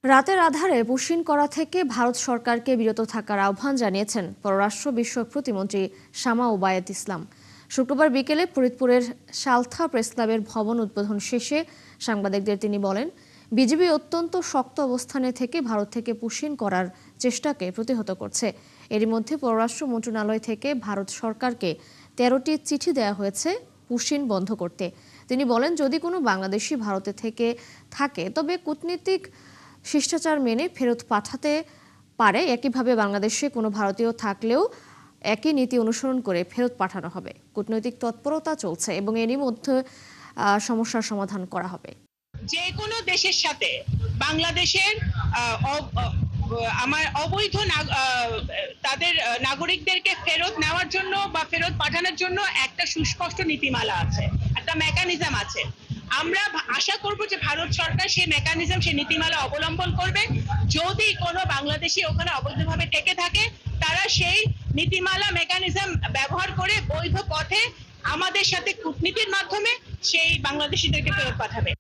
রাতের আঁধারে পুশিন করা থেকে ভারত সরকারকে বিরত থাকার আহ্বান জানিয়েছেন পররাষ্ট্র বিষয়ক প্রতিমন্ত্রী শামা ওবায়েদ ইসলাম। শুক্রবার বিকেলে ফরিদপুরের সালথা প্রেসক্লাবের ভবন উদ্বোধন শেষে সাংবাদিকদের তিনি বলেন, বিজিবি অত্যন্ত শক্ত অবস্থানে থেকে ভারত থেকে পুশিন করার চেষ্টাকে প্রতিহত করছে। এরই মধ্যে পররাষ্ট্র মন্ত্রণালয় থেকে ভারত সরকারকে 13টি চিঠি দেওয়া হয়েছে পুশিন বন্ধ করতে। তিনি বলেন, যদি কোনো বাংলাদেশি ভারতে থেকে থাকে তবে কূটনীতিক শিষ্টাচার মেনে ফেরত পাঠাতে পারে। একইভাবে বাংলাদেশে কোনো ভারতীয় থাকলেও একই নীতি অনুসরণ করে ফেরত পাঠানো হবে। কূটনৈতিক তৎপরতা চলছে এবং এরই মধ্যে সমস্যার সমাধান করা হবে। যে কোনো দেশের সাথে বাংলাদেশের আমার অবৈধ তাদের নাগরিকদেরকে ফেরত নেওয়ার জন্য বা ফেরত পাঠানোর জন্য একটা সুস্পষ্ট নীতিমালা আছে, একটা মেকানিজম আছে। আমরা আশা করব যে ভারত সরকার সেই মেকানিজম, সেই নীতিমালা অবলম্বন করবে। যদি কোনো বাংলাদেশি ওখানে অবৈধভাবে থেকে থাকে, তারা সেই নীতিমালা মেকানিজম ব্যবহার করে বৈধ পথে আমাদের সাথে কূটনীতির মাধ্যমে সেই বাংলাদেশিদেরকে ফেরত পাঠাবে।